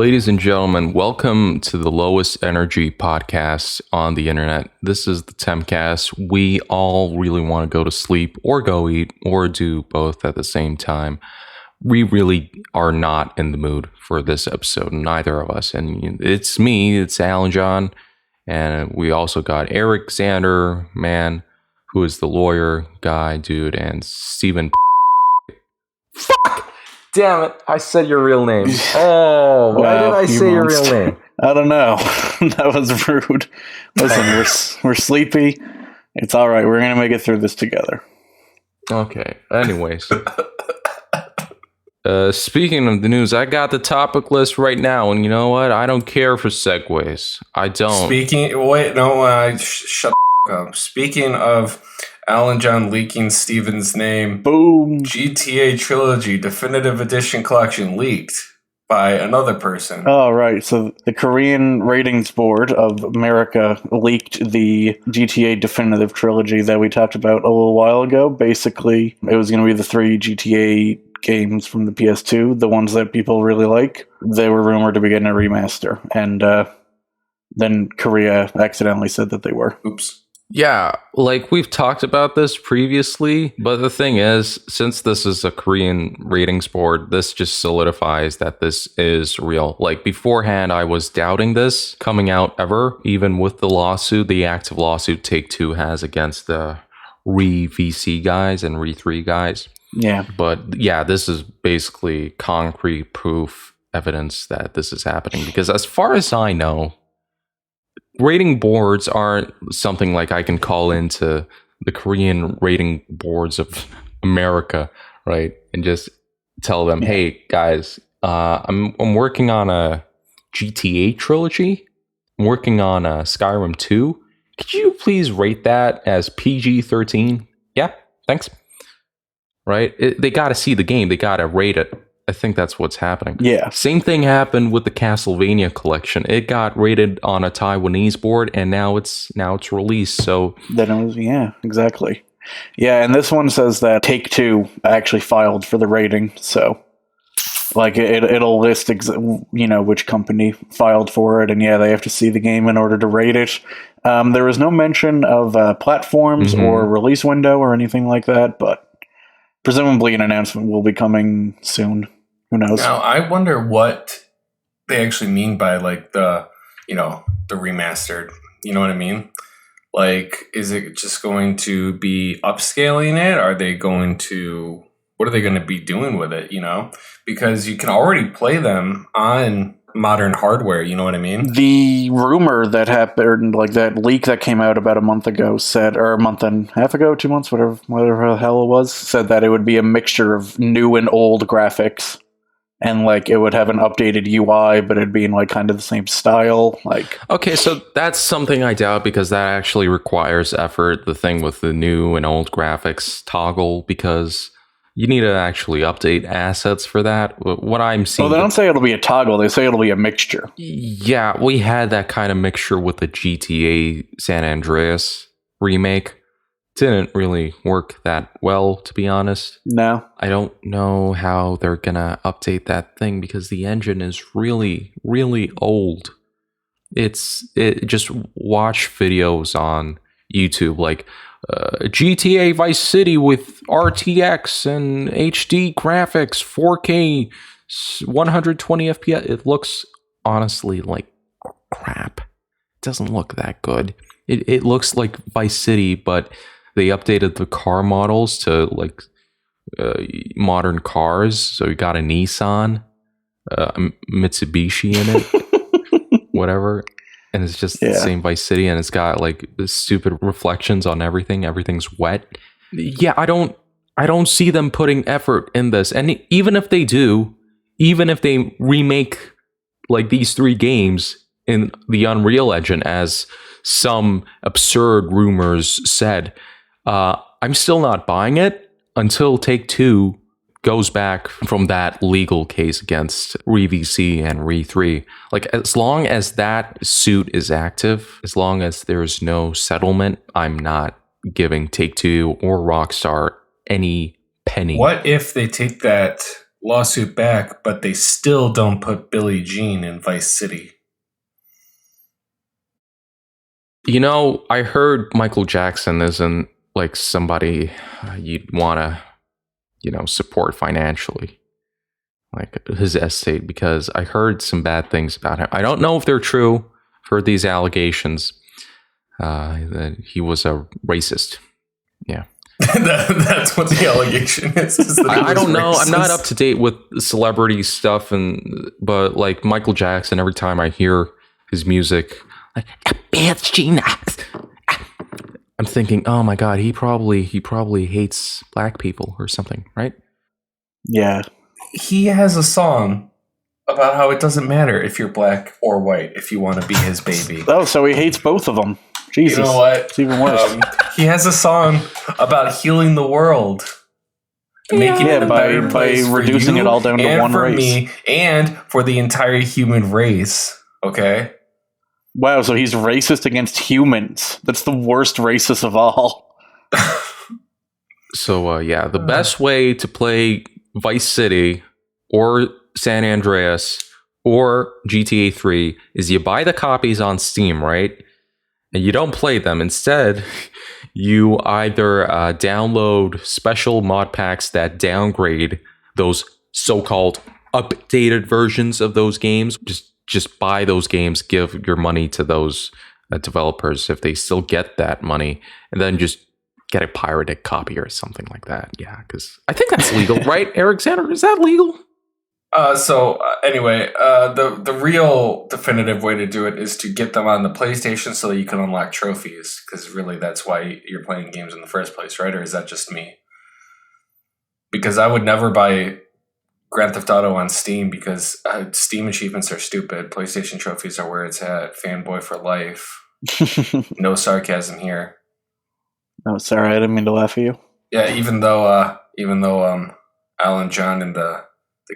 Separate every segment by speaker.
Speaker 1: Ladies and gentlemen, welcome to the lowest energy podcast on the internet. This is the Tempcast. We all really want to go to sleep or go eat or do both at the same time. We really are not in the mood for this episode, neither of us. And it's me, it's Alan John, and we also got Eric Xander, man, who is the lawyer guy, dude, and Steven. Fuck! Damn it, I said your real name. Oh, why did I say your real name?
Speaker 2: I don't know. That was rude. Listen, we're sleepy. It's all right. We're going to make it through this together.
Speaker 1: Okay, anyways. Speaking of the news, I got the topic list right now, and you know what? I don't care for segues. I don't.
Speaker 3: Shut up. Speaking of Alan John leaking Steven's name,
Speaker 2: boom.
Speaker 3: GTA Trilogy Definitive Edition Collection leaked by another person.
Speaker 2: Oh, right. So the Korean Ratings Board of America leaked the GTA Definitive Trilogy that we talked about a little while ago. Basically, it was going to be the 3 GTA games from the PS2, the ones that people really like. They were rumored to be getting a remaster, and then Korea accidentally said that they were.
Speaker 3: Oops.
Speaker 1: Yeah, like we've talked about this previously, but the thing is, since this is a Korean ratings board, this just solidifies that this is real. Like beforehand, I was doubting this coming out ever, even with the lawsuit, the active lawsuit Take-Two has against the Re-VC guys and Re-3 guys.
Speaker 2: Yeah.
Speaker 1: But yeah, this is basically concrete proof evidence that this is happening, because as far as I know, rating boards aren't something like I can call into the Korean rating boards of America, right? And just tell them, hey guys, I'm working on a GTA trilogy. I'm working on a Skyrim 2. Could you please rate that as PG-13? Yeah, thanks. Right? They got to see the game. They got to rate it. I think that's what's happening.
Speaker 2: Yeah.
Speaker 1: Same thing happened with the Castlevania collection. It got rated on a Taiwanese board, and now it's released. So
Speaker 2: then it was, yeah, exactly. Yeah, and this one says that Take-Two actually filed for the rating. So, like, it'll list which company filed for it, and yeah, they have to see the game in order to rate it. There was no mention of platforms or release window or anything like that, but presumably an announcement will be coming soon. Who knows?
Speaker 3: Now, I wonder what they actually mean by, like, the remastered. You know what I mean? Like, is it just going to be upscaling it? What are they going to be doing with it, Because you can already play them on modern hardware, you know what I mean?
Speaker 2: The rumor that happened, like that leak that came out about a month ago said, or a month and a half ago, 2 months, whatever the hell it was, said that it would be a mixture of new and old graphics. And like it would have an updated UI, but it'd be in like kind of the same style. Like,
Speaker 1: okay, so that's something I doubt, because that actually requires effort. The thing with the new and old graphics toggle, because you need to actually update assets for that. What I'm seeing...
Speaker 2: Well, they don't say it'll be a toggle. They say it'll be a mixture.
Speaker 1: Yeah, we had that kind of mixture with the GTA San Andreas remake. Didn't really work that well, to be honest.
Speaker 2: No.
Speaker 1: I don't know how they're going to update that thing, because the engine is really, really old. Just watch videos on YouTube, like... GTA Vice City with RTX and HD graphics, 4K, 120 FPS. It looks honestly like crap. It doesn't look that good. It looks like Vice City, but they updated the car models to like modern cars. So you got a Nissan, a Mitsubishi in it, whatever. And it's just the same Vice City, and it's got like the stupid reflections on everything. Everything's wet. Yeah, I don't see them putting effort in this. And even if they do, even if they remake like these 3 games in the Unreal Engine, as some absurd rumors said, I'm still not buying it until Take-Two goes back from that legal case against Re-VC and Re-3. Like, as long as that suit is active, as long as there's no settlement, I'm not giving Take-Two or Rockstar any penny.
Speaker 3: What if they take that lawsuit back, but they still don't put Billie Jean in Vice City.
Speaker 1: You know, I heard Michael Jackson isn't like somebody you'd want to, support financially, like his estate, because I heard some bad things about him. I don't know if they're true. Heard these allegations that he was a racist. Yeah.
Speaker 3: That's what the allegation is
Speaker 1: I don't know.
Speaker 3: racist.
Speaker 1: I'm not up to date with celebrity stuff, but like Michael Jackson, every time I hear his music, like I'm thinking, oh my god, he probably hates black people or something, right?
Speaker 2: Yeah.
Speaker 3: He has a song about how it doesn't matter if you're black or white if you want to be his baby.
Speaker 2: Oh, so he hates both of them. Jesus.
Speaker 3: You know what?
Speaker 2: It's even worse.
Speaker 3: He has a song about healing the world. Making it a better place
Speaker 2: by reducing
Speaker 3: for you
Speaker 2: it all down to
Speaker 3: and
Speaker 2: one
Speaker 3: for
Speaker 2: race.
Speaker 3: me and for the entire human race. Okay?
Speaker 2: Wow, so he's racist against humans. That's the worst racist of all.
Speaker 1: So the best way to play Vice City or San Andreas or GTA 3 is you buy the copies on Steam, right? And you don't play them. Instead, you either download special mod packs that downgrade those so-called updated versions of those games. Just buy those games, give your money to those developers if they still get that money, and then just get a pirated copy or something like that. Yeah, because I think that's legal, right, Alexander? Is that legal?
Speaker 3: Anyway, the real definitive way to do it is to get them on the PlayStation so that you can unlock trophies, because really that's why you're playing games in the first place, right? Or is that just me? Because I would never buy Grand Theft Auto on Steam because Steam achievements are stupid. PlayStation trophies are where it's at. Fanboy for life. No sarcasm here.
Speaker 2: Oh, sorry, I didn't mean to laugh at you.
Speaker 3: Yeah, even though Alan John and the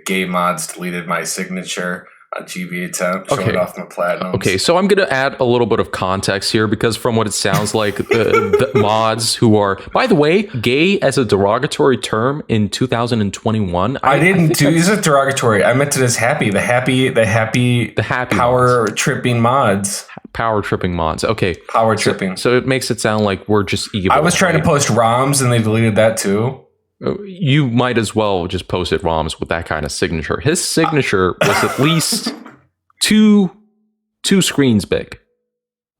Speaker 3: gay mods deleted my signature on GBAtemp, showing off my platinums.
Speaker 1: Okay, so I'm going to add a little bit of context here, because from what it sounds like, the mods who are, by the way, gay as a derogatory term in 2021.
Speaker 3: I didn't use it derogatory. I meant it as happy. The happy power tripping mods.
Speaker 1: Power tripping mods. Okay.
Speaker 3: Power tripping.
Speaker 1: So it makes it sound like we're just evil.
Speaker 3: I was trying to post ROMs and they deleted that too.
Speaker 1: You might as well just post it ROMs with that kind of signature. His signature was at least two screens big,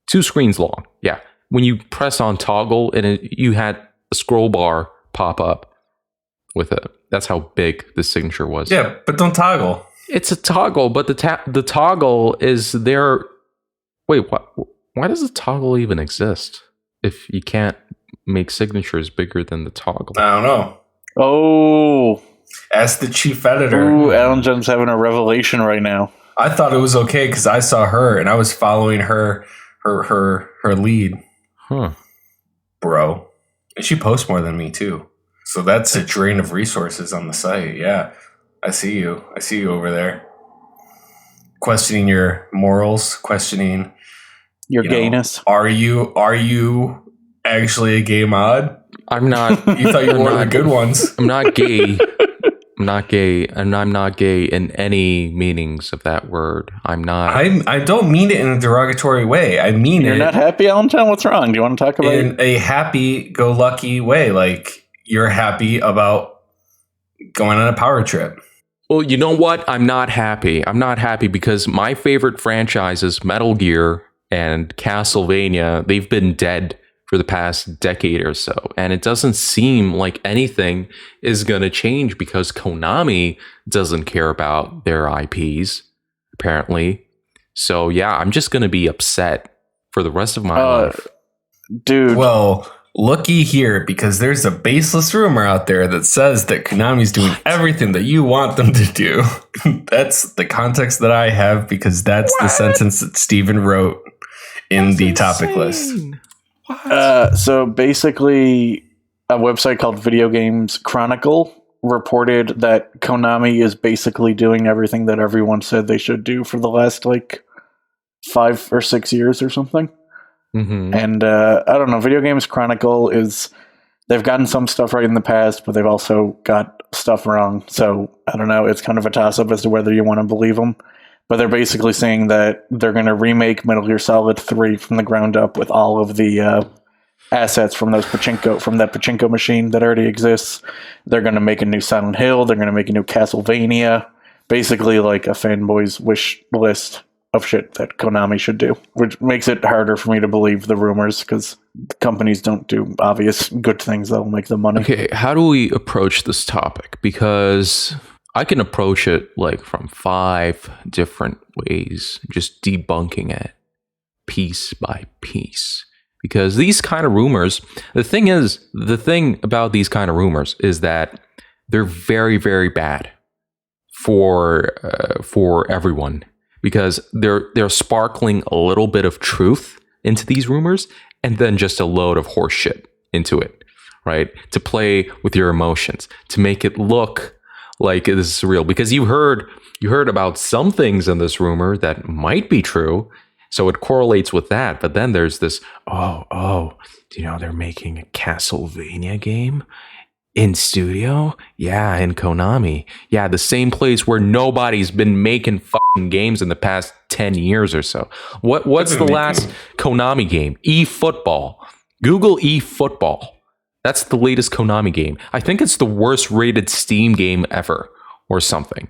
Speaker 1: 2 screens long. Yeah. When you press on toggle and you had a scroll bar pop up with it. That's how big the signature was.
Speaker 3: Yeah, but don't toggle.
Speaker 1: It's a toggle, but the toggle is there. Wait, what? Why does the toggle even exist if you can't make signatures bigger than the toggle?
Speaker 3: I don't know.
Speaker 2: Oh.
Speaker 3: Ask the chief editor.
Speaker 2: Ooh, Alan John's having a revelation right now.
Speaker 3: I thought it was okay because I saw her and I was following her lead.
Speaker 1: Huh.
Speaker 3: Bro. And she posts more than me too. So that's a drain of resources on the site. Yeah. I see you. I see you over there. Questioning your morals, questioning
Speaker 2: your gayness.
Speaker 3: Are you actually a gay mod?
Speaker 1: I'm not.
Speaker 3: You thought you were one of the good ones.
Speaker 1: I'm not gay. I'm not gay, and I'm not gay in any meanings of that word. I'm not.
Speaker 3: I don't mean it in a derogatory way. I mean
Speaker 2: You're not happy, Alan John? What's wrong? Do you want to talk about it?
Speaker 3: In a happy-go-lucky way. Like, you're happy about going on a power trip.
Speaker 1: Well, you know what? I'm not happy. I'm not happy because my favorite franchises, Metal Gear and Castlevania, they've been dead for the past decade or so. And it doesn't seem like anything is going to change because Konami doesn't care about their IPs, apparently. So, yeah, I'm just going to be upset for the rest of my life.
Speaker 2: Dude.
Speaker 3: Well, looky here, because there's a baseless rumor out there that says that Konami's doing everything that you want them to do. That's the context that I have, because that's the sentence that Steven wrote in the topic list.
Speaker 2: So basically, a website called Video Games Chronicle reported that Konami is basically doing everything that everyone said they should do for the last 5 or 6 years or something.
Speaker 1: Mm-hmm.
Speaker 2: And I don't know, Video Games Chronicle they've gotten some stuff right in the past, but they've also got stuff wrong. So I don't know. It's kind of a toss-up as to whether you want to believe them. But they're basically saying that they're going to remake Metal Gear Solid 3 from the ground up with all of the assets from that pachinko machine that already exists. They're going to make a new Silent Hill. They're going to make a new Castlevania. Basically like a fanboy's wish list of shit that Konami should do, which makes it harder for me to believe the rumors because companies don't do obvious good things that'll make them money.
Speaker 1: Okay, how do we approach this topic? Because I can approach it like from 5 different ways, just debunking it piece by piece. Because these kind of rumors, the thing about these kind of rumors is that they're very, very bad for everyone, because they're sparkling a little bit of truth into these rumors and then just a load of horse shit into it, right? To play with your emotions, to make it look like this is real. Because you heard about some things in this rumor that might be true, so it correlates with that. But then there's this, do you know they're making a Castlevania game in studio? Yeah, in Konami. Yeah, the same place where nobody's been making fucking games in the past 10 years or so. What's the last Konami game? eFootball. Google eFootball. That's the latest Konami game. I think it's the worst rated Steam game ever or something.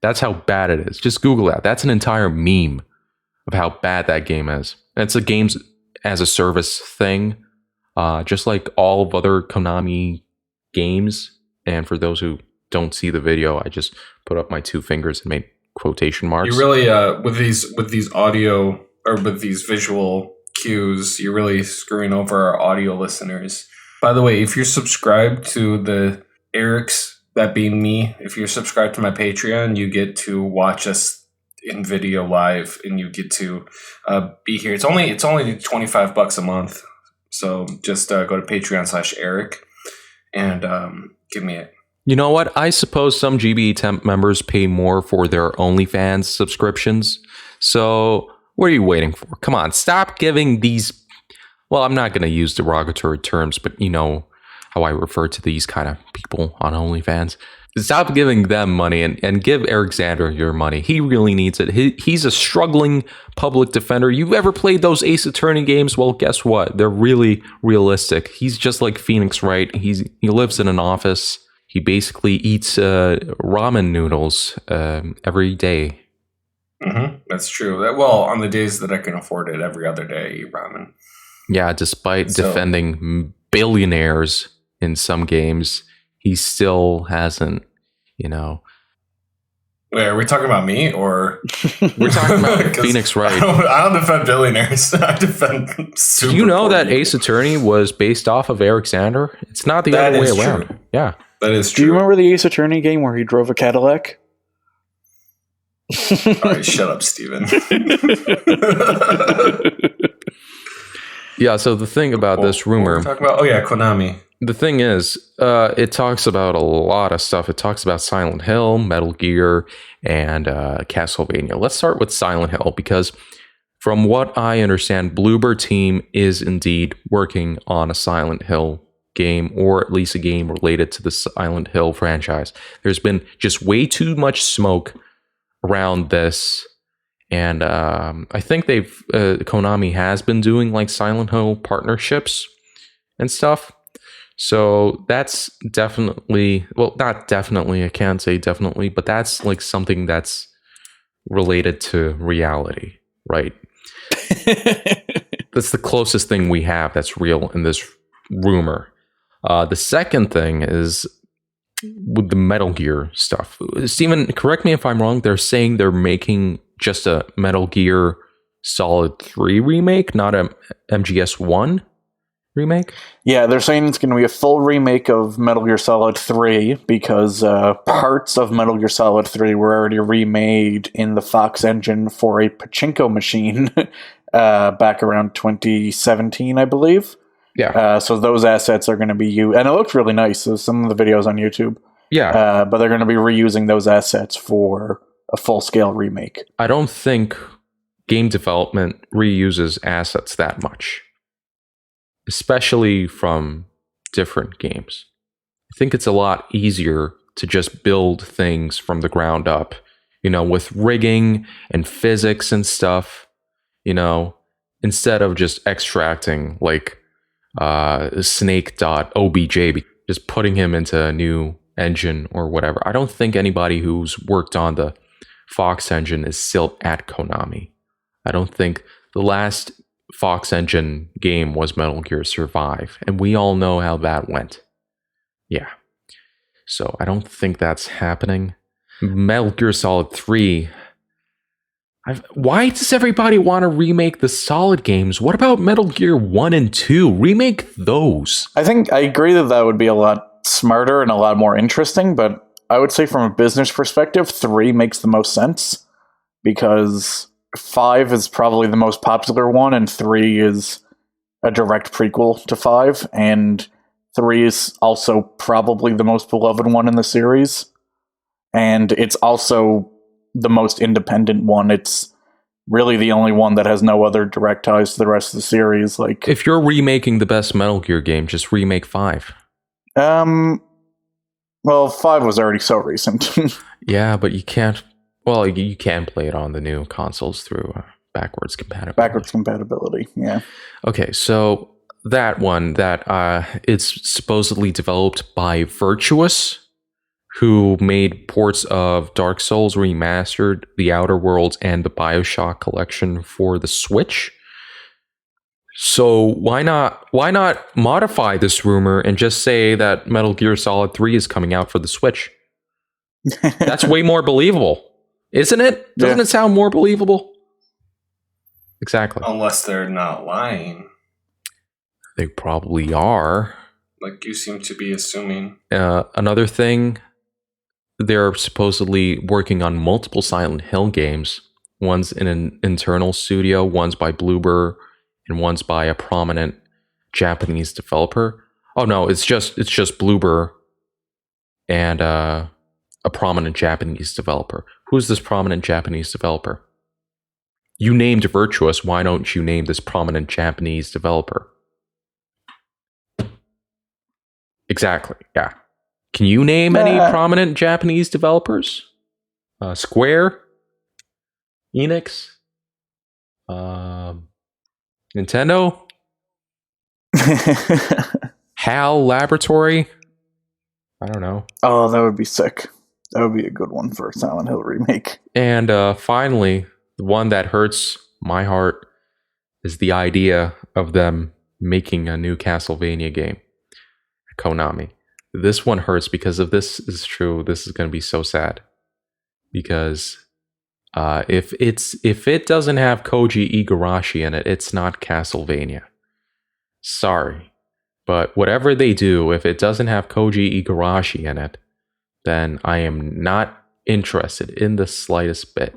Speaker 1: That's how bad it is. Just Google that. That's an entire meme of how bad that game is. And it's a games as a service thing, just like all of other Konami games. And for those who don't see the video, I just put up my 2 fingers and made quotation marks.
Speaker 3: You really with these audio or with these visual cues, you're really screwing over our audio listeners. By the way, if you're subscribed to the Eric's, that being me, if you're subscribed to my Patreon, you get to watch us in video live, and you get to be here. It's only $25 a month, so just go to Patreon/Eric and give me it.
Speaker 1: You know what? I suppose some GBAtemp members pay more for their OnlyFans subscriptions. So what are you waiting for? Come on, stop giving these. Well, I'm not going to use derogatory terms, but you know how I refer to these kind of people on OnlyFans. Stop giving them money and give Eric Xander your money. He really needs it. He's a struggling public defender. You ever played those Ace Attorney games? Well, guess what? They're really realistic. He's just like Phoenix Wright. He lives in an office. He basically eats ramen noodles every day.
Speaker 3: Mm-hmm. That's true. Well, on the days that I can afford it, every other day I eat ramen.
Speaker 1: Yeah, despite defending billionaires in some games, he still hasn't, you know.
Speaker 3: Wait, are we talking about me or
Speaker 1: we're talking about Phoenix Wright?
Speaker 3: I don't defend billionaires. I defend super.
Speaker 1: Do you know that
Speaker 3: people.
Speaker 1: Ace Attorney was based off of Eric Xander? It's not the other way around.
Speaker 3: True.
Speaker 1: Yeah,
Speaker 3: that is true.
Speaker 2: Do you remember the Ace Attorney game where he drove a Cadillac?
Speaker 3: All right, shut up, Steven.
Speaker 1: Yeah, so the thing about this rumor...
Speaker 3: Konami.
Speaker 1: The thing is, it talks about a lot of stuff. It talks about Silent Hill, Metal Gear, and Castlevania. Let's start with Silent Hill, because from what I understand, Bloober Team is indeed working on a Silent Hill game, or at least a game related to the Silent Hill franchise. There's been just way too much smoke around this. And I think Konami has been doing like Silent Hill partnerships and stuff. So that's definitely, well, not definitely, I can't say definitely, but that's like something that's related to reality, right? That's the closest thing we have that's real in this rumor. The second thing is with the Metal Gear stuff. Steven, correct me if I'm wrong, they're saying they're making just a Metal Gear Solid 3 remake, not a MGS1 remake?
Speaker 2: Yeah, they're saying it's going to be a full remake of Metal Gear Solid 3 because parts of Metal Gear Solid 3 were already remade in the Fox engine for a pachinko machine back around 2017, I believe.
Speaker 1: Yeah.
Speaker 2: So those assets are going to be used, and it looks really nice. So some of the videos on YouTube.
Speaker 1: Yeah.
Speaker 2: But they're going to be reusing those assets for a full-scale remake.
Speaker 1: I don't think game development reuses assets that much, especially from different games. I think it's a lot easier to just build things from the ground up, with rigging and physics and stuff, instead of just extracting like snake.obj, just putting him into a new engine or whatever. I don't think anybody who's worked on the Fox engine is still at Konami. I don't think the last Fox engine game was Metal Gear Survive, and we all know how that went. Yeah. So I don't think that's happening. Metal Gear Solid 3. Why does everybody want to remake the Solid games? What about Metal Gear 1 and 2? Remake those.
Speaker 2: I think I agree that would be a lot smarter and a lot more interesting, but I would say from a business perspective, 3 makes the most sense because 5 is probably the most popular one, and 3 is a direct prequel to 5, and 3 is also probably the most beloved one in the series, and it's also the most independent one. It's really the only one that has no other direct ties to the rest of the series. Like,
Speaker 1: if you're remaking the best Metal Gear game, just remake 5.
Speaker 2: Well, 5 was already so recent.
Speaker 1: Yeah, but you can't. Well, you can play it on the new consoles through backwards compatibility.
Speaker 2: Backwards compatibility, yeah.
Speaker 1: Okay, so that one, it's supposedly developed by Virtuous, who made ports of Dark Souls Remastered, The Outer Worlds, and the BioShock collection for the Switch. So why not modify this rumor and just say that Metal Gear Solid 3 is coming out for the Switch? That's way more believable, isn't it? Doesn't it sound more believable? Exactly.
Speaker 3: Unless they're not lying.
Speaker 1: They probably are.
Speaker 3: Like you seem to be assuming.
Speaker 1: Another thing, they're supposedly working on multiple Silent Hill games. One's in an internal studio, one's by Bloober, and one's by a prominent Japanese developer. Oh no, it's just Bloober and a prominent Japanese developer. Who's this prominent Japanese developer? You named Virtuous. Why don't you name this prominent Japanese developer? Exactly. Yeah. Can you name any prominent Japanese developers? Square, Enix, Nintendo, HAL Laboratory. I don't know.
Speaker 2: Oh, that would be sick. That would be a good one for a Silent Hill remake.
Speaker 1: And finally, the one that hurts my heart is the idea of them making a new Castlevania game. Konami. This one hurts because if this is true, this is going to be so sad. Because if it doesn't have Koji Igarashi in it, it's not Castlevania. Sorry. But whatever they do, if it doesn't have Koji Igarashi in it, then I am not interested in the slightest bit.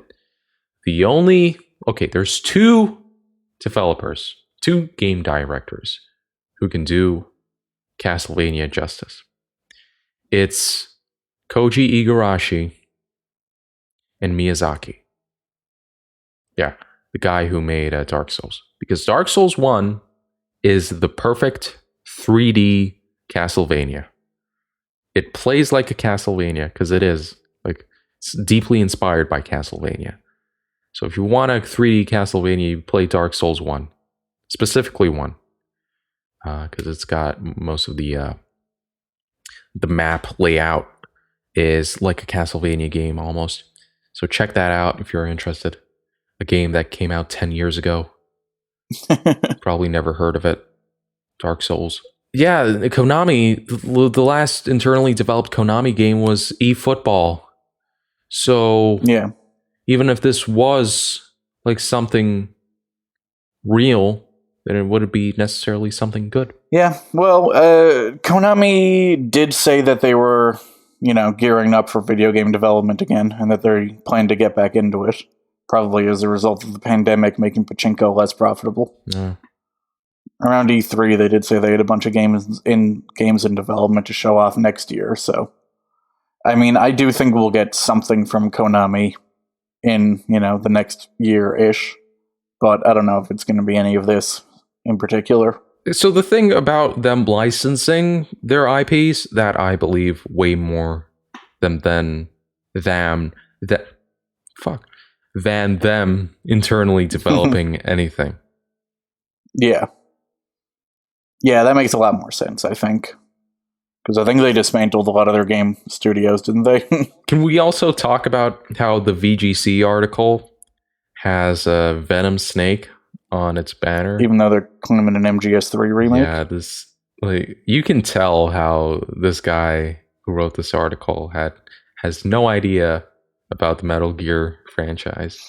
Speaker 1: There's 2 developers, 2 game directors who can do Castlevania justice. It's Koji Igarashi and Miyazaki. Yeah, the guy who made Dark Souls. Because Dark Souls 1 is the perfect 3D Castlevania. It plays like a Castlevania because it is. Like, it's deeply inspired by Castlevania. So if you want a 3D Castlevania, you play Dark Souls 1. Specifically 1. Because it's got most of the map layout is like a Castlevania game almost. So check that out if you're interested. A game that came out 10 years ago. Probably never heard of it. Dark Souls. Yeah, Konami, the last internally developed Konami game was eFootball. So
Speaker 2: yeah,
Speaker 1: even if this was like something real, then it wouldn't be necessarily something good.
Speaker 2: Yeah, well, Konami did say that they were, gearing up for video game development again, and that they plan to get back into it, probably as a result of the pandemic making pachinko less profitable.
Speaker 1: Yeah.
Speaker 2: Around E3, they did say they had a bunch of games in development to show off next year, so... I mean, I do think we'll get something from Konami in, the next year-ish, but I don't know if it's going to be any of this in particular.
Speaker 1: So the thing about them licensing their IPs that I believe way more than them internally developing anything.
Speaker 2: Yeah. Yeah, that makes a lot more sense, I think. Because I think they dismantled a lot of their game studios, didn't they?
Speaker 1: Can we also talk about how the VGC article has a Venom Snake on its banner?
Speaker 2: Even though they're claiming an MGS3 remake?
Speaker 1: Yeah, you can tell how this guy who wrote this article has no idea about the Metal Gear franchise.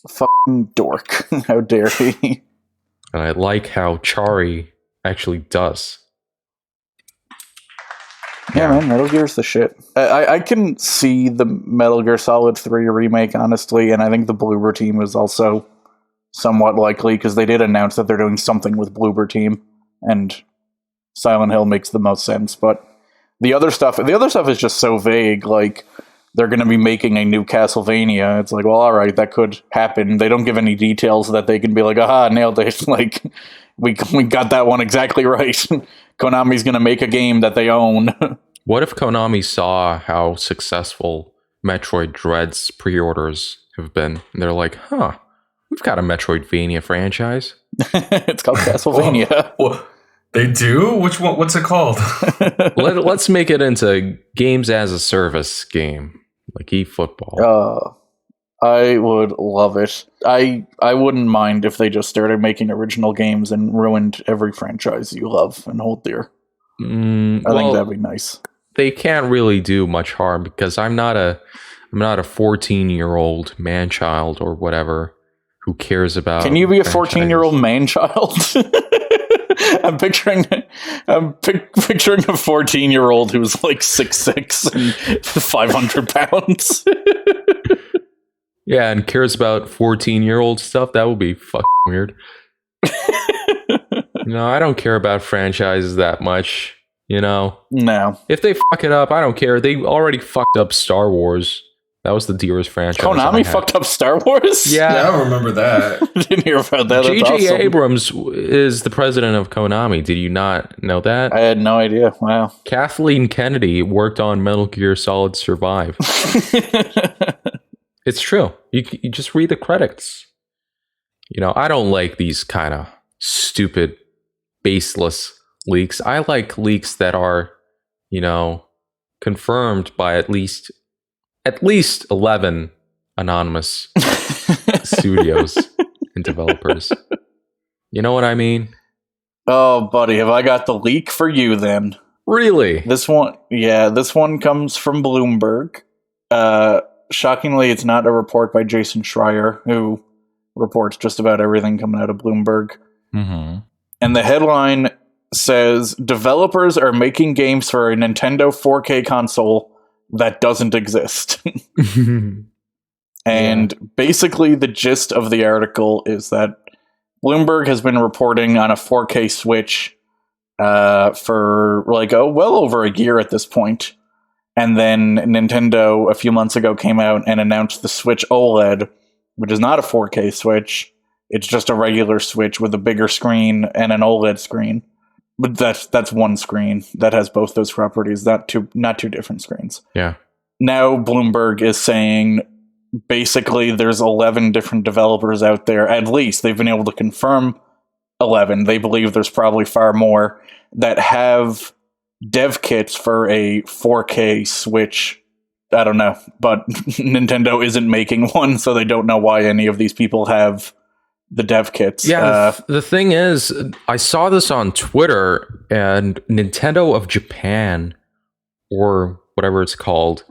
Speaker 2: Fucking dork. How dare he?
Speaker 1: And I like how Chari actually does.
Speaker 2: Yeah, man, Metal Gear's the shit. I can see the Metal Gear Solid 3 remake, honestly, and I think the Bloober team is also somewhat likely, because they did announce that they're doing something with Bloober team, and Silent Hill makes the most sense, but the other stuff is just so vague, like, they're going to be making a new Castlevania. It's like, well, all right, that could happen. They don't give any details that they can be like, aha, nailed it. Like, we got that one exactly right. Konami's going to make a game that they own.
Speaker 1: What if Konami saw how successful Metroid Dread's pre-orders have been? And they're like, huh, we've got a Metroidvania franchise.
Speaker 2: It's called Castlevania.
Speaker 3: Well, they do? Which one? What's it called?
Speaker 1: Let's make it into games as a service game, like eFootball.
Speaker 2: I would love it. I wouldn't mind if they just started making original games and ruined every franchise you love and hold dear. I think that'd be nice.
Speaker 1: They can't really do much harm, because I'm not a 14-year-old man-child or whatever who cares about.
Speaker 2: Can you be a 14-year-old man-child? I'm picturing a 14-year-old who's like 6'6" and 500 pounds.
Speaker 1: Yeah, and cares about 14-year-old stuff. That would be fucking weird. No, I don't care about franchises that much. No. If they fuck it up, I don't care. They already fucked up Star Wars. That was the dearest franchise.
Speaker 2: Konami fucked up Star Wars?
Speaker 1: Yeah.
Speaker 3: I don't remember that.
Speaker 2: Didn't hear about that.
Speaker 1: J.J.
Speaker 2: Awesome.
Speaker 1: Abrams is the president of Konami. Did you not know that?
Speaker 2: I had no idea. Wow.
Speaker 1: Kathleen Kennedy worked on Metal Gear Solid Survive. It's true. You just read the credits. I don't like these kind of stupid, baseless leaks. I like leaks that are, confirmed by at least 11 anonymous studios and developers. You know what I mean?
Speaker 2: Oh, buddy, have I got the leak for you then?
Speaker 1: Really?
Speaker 2: This one comes from Bloomberg. Shockingly, it's not a report by Jason Schreier, who reports just about everything coming out of Bloomberg.
Speaker 1: Mm-hmm. And
Speaker 2: the headline says, developers are making games for a Nintendo 4K console that doesn't exist. And basically the gist of the article is that Bloomberg has been reporting on a 4K Switch for well over a year at this point. And then Nintendo a few months ago came out and announced the Switch OLED, which is not a 4K Switch. It's just a regular Switch with a bigger screen and an OLED screen. But that's one screen that has both those properties, not two different screens.
Speaker 1: Yeah.
Speaker 2: Now Bloomberg is saying basically there's 11 different developers out there. At least they've been able to confirm 11. They believe there's probably far more that have dev kits for a 4K Switch. I don't know, but Nintendo isn't making one, so they don't know why any of these people have the dev kits.
Speaker 1: Yeah, the thing is, I saw this on Twitter, and Nintendo of Japan, or whatever it's called,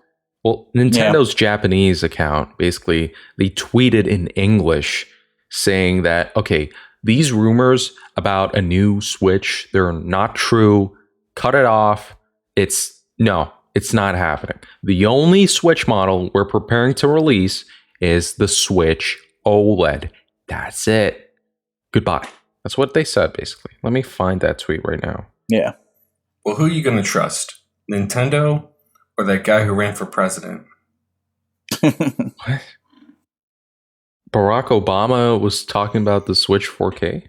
Speaker 1: Nintendo's Japanese account, basically, they tweeted in English saying that, okay, these rumors about a new Switch, they're not true. Cut it off. It's not happening. The only Switch model we're preparing to release is the Switch OLED. That's it. Goodbye. That's what they said, basically. Let me find that tweet right now.
Speaker 2: Yeah.
Speaker 3: Well, who are you going to trust? Nintendo or that guy who ran for president?
Speaker 1: What? Barack Obama was talking about the Switch 4K?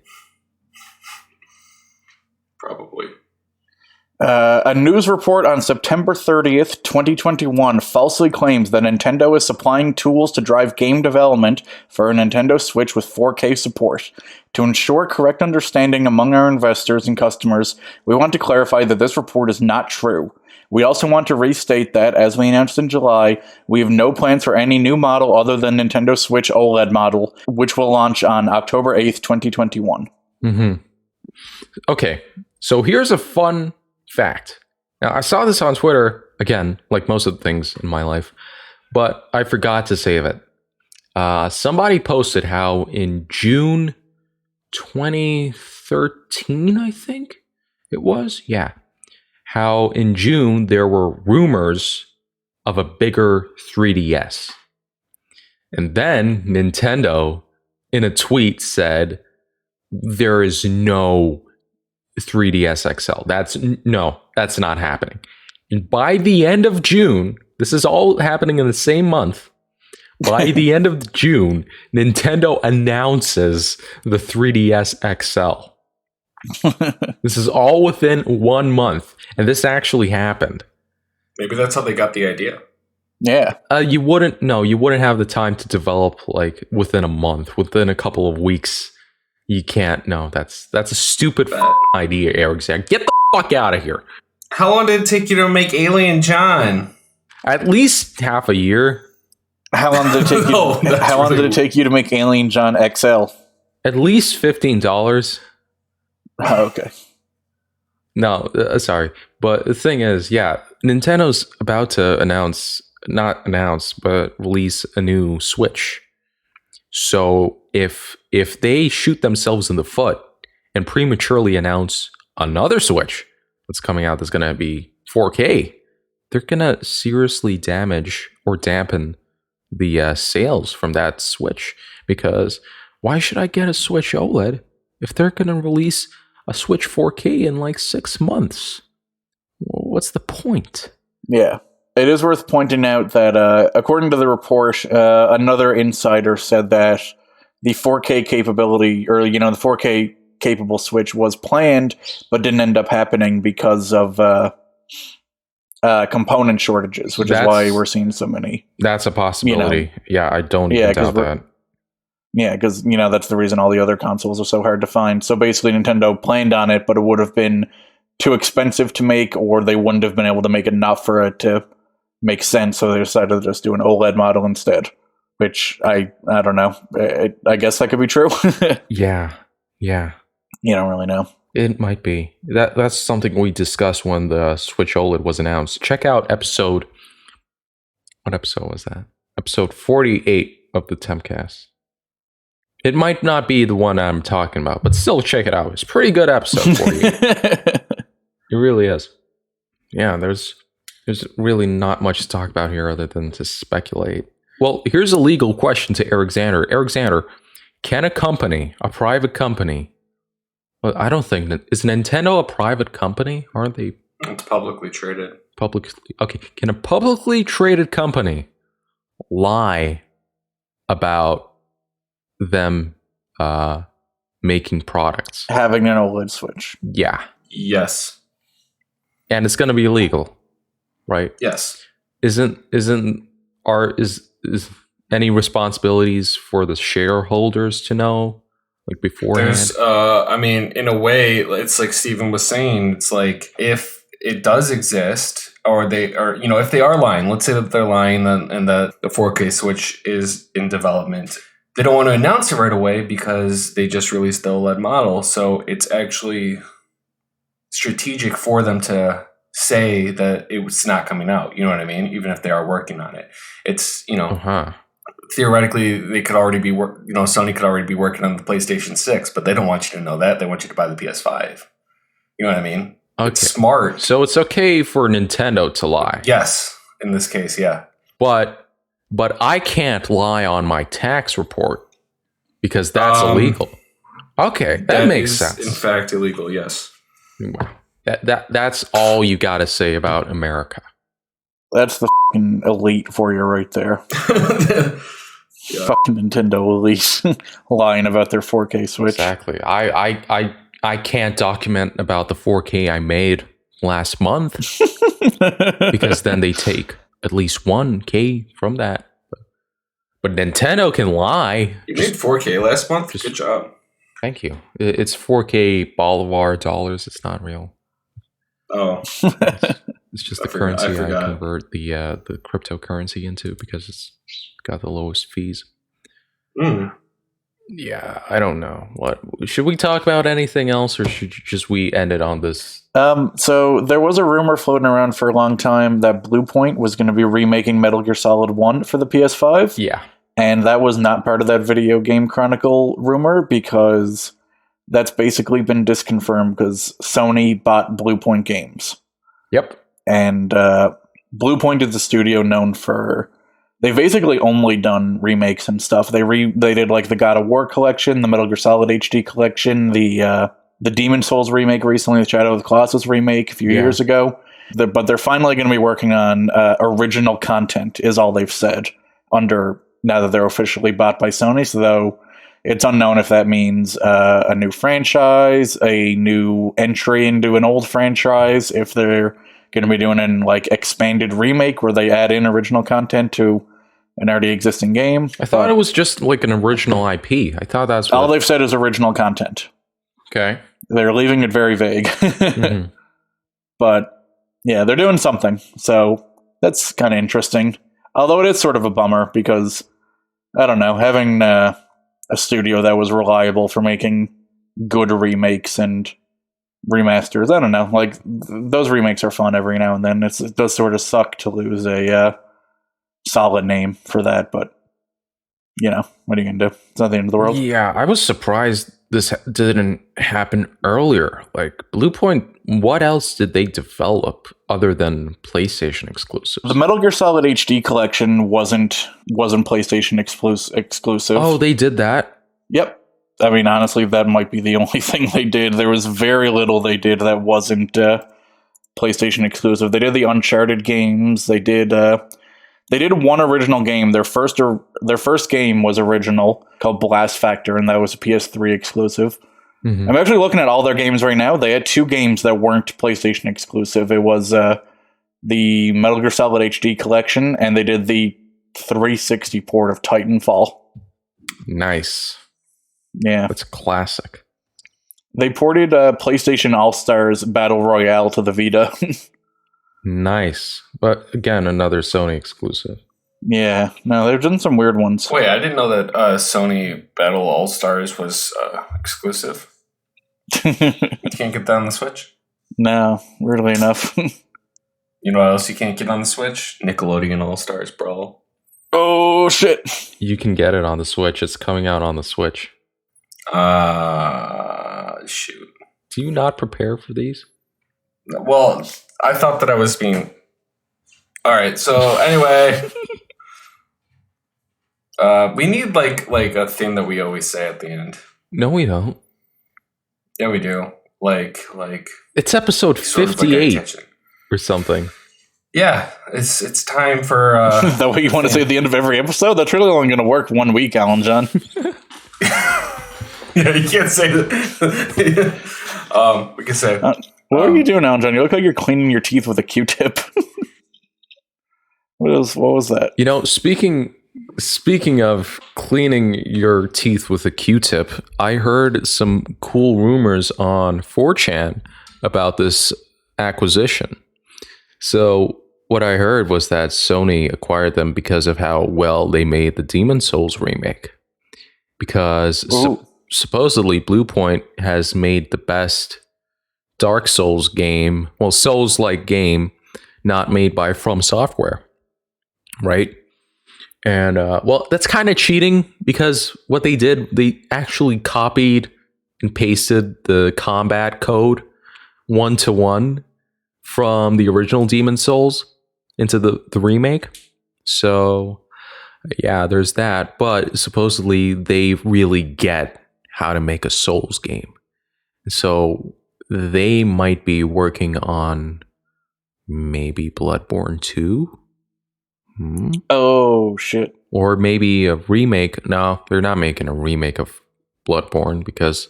Speaker 3: Probably.
Speaker 2: A news report on September 30th, 2021 falsely claims that Nintendo is supplying tools to drive game development for a Nintendo Switch with 4K support. To ensure correct understanding among our investors and customers, we want to clarify that this report is not true. We also want to restate that, as we announced in July, we have no plans for any new model other than Nintendo Switch OLED model, which will launch on October 8th, 2021.
Speaker 1: Mm-hmm. Okay, so here's a fun fact. Now, I saw this on Twitter, again, like most of the things in my life, but I forgot to save it. Somebody posted how in June 2013, I think it was, yeah, how in June there were rumors of a bigger 3DS. And then Nintendo, in a tweet, said, there is no 3DS XL. That's not happening. And by the end of June, this is all happening in the same month. By the end of June, Nintendo announces the 3DS XL. This is all within 1 month, and this actually happened.
Speaker 3: Maybe that's how they got the idea.
Speaker 2: Yeah.
Speaker 1: You wouldn't have the time to develop like within a month, within a couple of weeks. You can't. No, that's a stupid idea, Eric. Get the fuck out of here.
Speaker 3: How long did it take you to make Alien John?
Speaker 1: At least half a year.
Speaker 2: How long did it take you? How long did it take you to make Alien John XL?
Speaker 1: At least $15.
Speaker 2: Oh, okay.
Speaker 1: No, sorry, but the thing is, yeah, Nintendo's about to release a new Switch. So if they shoot themselves in the foot and prematurely announce another Switch that's coming out that's going to be 4K, they're going to seriously damage or dampen the sales from that Switch. Because why should I get a Switch OLED if they're going to release a Switch 4K in like 6 months? What's the point?
Speaker 2: Yeah. It is worth pointing out that, according to the report, another insider said that the 4K capability, or, the 4K capable Switch was planned, but didn't end up happening because of component shortages, which is why we're seeing so many.
Speaker 1: That's a possibility. Yeah, I don't even doubt that.
Speaker 2: Yeah, because, that's the reason all the other consoles are so hard to find. So basically, Nintendo planned on it, but it would have been too expensive to make, or they wouldn't have been able to make enough for it to make sense, so they decided to just do an OLED model instead, which I don't know. I guess that could be true.
Speaker 1: Yeah.
Speaker 2: You don't really know.
Speaker 1: It might be. That's something we discussed when the Switch OLED was announced. Check out what episode was that? Episode 48 of the Tempcast. It might not be the one I'm talking about, but still check it out. It's a pretty good episode for you. It really is. Yeah, there's really not much to talk about here other than to speculate. Well, here's a legal question to Alexander. Alexander, can a private company, well, I don't think, is Nintendo a private company? Aren't they?
Speaker 3: It's publicly traded.
Speaker 1: Okay. Can a publicly traded company lie about them making products?
Speaker 2: Having an OLED Switch.
Speaker 1: Yeah.
Speaker 3: Yes.
Speaker 1: And it's going to be illegal. Right.
Speaker 3: Yes.
Speaker 1: Is any responsibilities for the shareholders to know, like, beforehand?
Speaker 3: There's, in a way, it's like Steven was saying. It's like if it does exist, or if they are lying. Let's say that they're lying, and that the 4K Switch is in development. They don't want to announce it right away because they just released the OLED model. So it's actually strategic for them to say that it's not coming out, you know what I mean? Even if they are working on it, it's theoretically they could already be Sony could already be working on the PlayStation 6, but they don't want you to know that. They want you to buy the PS5. You know what I mean?
Speaker 1: Okay.
Speaker 3: It's smart.
Speaker 1: So it's okay for Nintendo to lie.
Speaker 3: Yes, in this case, yeah.
Speaker 1: But I can't lie on my tax report because that's illegal. Okay, that makes sense.
Speaker 3: In fact, illegal. Yes.
Speaker 1: That's all you got to say about America.
Speaker 2: That's the fucking elite for you right there. Yeah. Fucking Nintendo elite lying about their 4K Switch.
Speaker 1: Exactly. I can't document about the 4K I made last month because then they take at least 1K from that. But Nintendo can lie.
Speaker 3: You made 4K last month? Good job.
Speaker 1: Thank you. It's 4K Bolivar dollars. It's not real.
Speaker 3: Oh.
Speaker 1: It's just the currency I convert the cryptocurrency into because it's got the lowest fees. Yeah, I don't know. What should we talk about anything else, or should just we end it on this?
Speaker 2: So there was a rumor floating around for a long time that Bluepoint was going to be remaking Metal Gear Solid 1 for the PS5.
Speaker 1: Yeah.
Speaker 2: And that was not part of that Video Game Chronicle rumor because that's basically been disconfirmed because Sony bought Bluepoint Games.
Speaker 1: Yep.
Speaker 2: And Bluepoint is a studio known for... They've basically only done remakes and stuff. They did like the God of War collection, the Metal Gear Solid HD collection, the Demon Souls remake recently, the Shadow of the Colossus remake a few years ago. But they're finally going to be working on original content, is all they've said, now that they're officially bought by Sony. So though it's unknown if that means a new franchise, a new entry into an old franchise, if they're going to be doing an like expanded remake where they add in original content to an already existing game.
Speaker 1: I thought it was just like an original IP. I thought that's
Speaker 2: all they've said is original content.
Speaker 1: Okay.
Speaker 2: They're leaving it very vague. Mm-hmm. But yeah, they're doing something. So that's kind of interesting. Although it is sort of a bummer because, I don't know, having a studio that was reliable for making good remakes and remasters, I don't know, like those remakes are fun every now and then. It does sort of suck to lose a solid name for that, but you know, what are you gonna do? It's not the end of the world.
Speaker 1: Yeah, I was surprised this didn't happen earlier. Like Bluepoint, what else did they develop other than PlayStation exclusives?
Speaker 2: The Metal Gear Solid HD collection wasn't PlayStation exclusive.
Speaker 1: Oh, they did that?
Speaker 2: Yep. I mean, honestly, that might be the only thing they did. There was very little they did that wasn't PlayStation exclusive. They did the Uncharted games. They did one original game. Their first game was original, called Blast Factor, and that was a PS3 exclusive. Mm-hmm. I'm actually looking at all their games right now. They had two games that weren't PlayStation exclusive. It was the Metal Gear Solid HD collection, and they did the 360 port of Titanfall.
Speaker 1: Nice.
Speaker 2: Yeah.
Speaker 1: That's classic.
Speaker 2: They ported PlayStation All-Stars Battle Royale to the Vita.
Speaker 1: Nice. But again, another Sony exclusive.
Speaker 2: Yeah. No, they've done some weird ones.
Speaker 3: Wait, I didn't know that Sony Battle All-Stars was exclusive. You can't get that on the Switch?
Speaker 2: No, weirdly enough.
Speaker 3: You know what else you can't get on the Switch? Nickelodeon All-Stars, bro.
Speaker 2: Oh, shit.
Speaker 1: You can get it on the Switch. It's coming out on the Switch.
Speaker 3: Shoot.
Speaker 1: Do you not prepare for these?
Speaker 3: Well, I thought that I was being... Alright, so anyway... we need like a thing that we always say at the end.
Speaker 1: No, we don't.
Speaker 3: Yeah, we do. Like
Speaker 1: it's episode 58 or something.
Speaker 3: Yeah, it's time for...
Speaker 2: Is that what you want to say at the end of every episode? That's really only going to work 1 week, Alan John.
Speaker 3: Yeah, you can't say that. We can say...
Speaker 2: what are you doing, Alan John? You look like you're cleaning your teeth with a Q-tip. What was that?
Speaker 1: You know, speaking of cleaning your teeth with a Q-tip, I heard some cool rumors on 4chan about this acquisition. So what I heard was that Sony acquired them because of how well they made the Demon Souls remake. Because supposedly Bluepoint has made the best Dark Souls game, well, Souls-like game, not made by From Software, right? And, well, that's kind of cheating because what they did, they actually copied and pasted the combat code 1-to-1 from the original Demon Souls into the remake. So, yeah, there's that. But supposedly they really get how to make a Souls game. So they might be working on maybe Bloodborne 2.
Speaker 2: Oh, shit.
Speaker 1: Or maybe a remake. No, they're not making a remake of Bloodborne because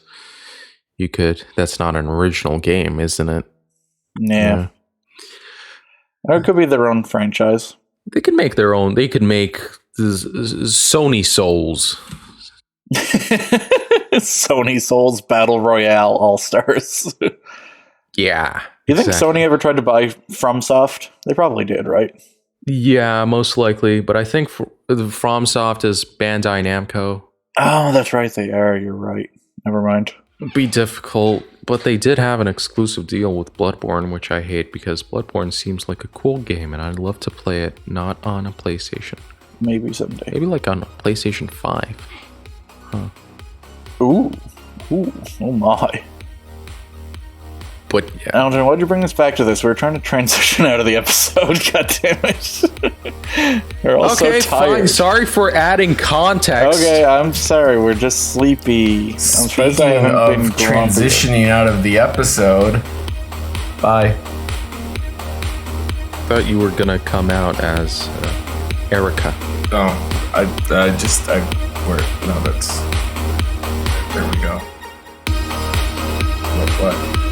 Speaker 1: that's not an original game, isn't it?
Speaker 2: Yeah. Or it could be their own franchise.
Speaker 1: They could make their own. They could make Sony Souls.
Speaker 2: Sony Souls Battle Royale All Stars.
Speaker 1: Yeah.
Speaker 2: You think
Speaker 1: exactly.
Speaker 2: Sony ever tried to buy FromSoft? They probably did, right?
Speaker 1: Yeah, most likely. But I think FromSoft is Bandai Namco.
Speaker 2: Oh, that's right. They are. You're right. Never mind.
Speaker 1: It'd be difficult, but they did have an exclusive deal with Bloodborne, which I hate because Bloodborne seems like a cool game, and I'd love to play it not on a PlayStation.
Speaker 2: Maybe someday.
Speaker 1: Maybe like on a PlayStation 5. Huh.
Speaker 2: Ooh. Oh my.
Speaker 1: But yeah.
Speaker 2: Alden, why'd you bring us back to this? We were trying to transition out of the episode. God damn it. We're all so tired.
Speaker 1: Fine. Sorry for adding context.
Speaker 2: Okay, I'm sorry. We're just sleepy. I'm surprised I
Speaker 3: Speaking
Speaker 2: haven't
Speaker 3: of
Speaker 2: been
Speaker 3: transitioning out of the episode, bye.
Speaker 1: Thought you were gonna come out as Erica.
Speaker 3: Oh, no, that's, there we go. What?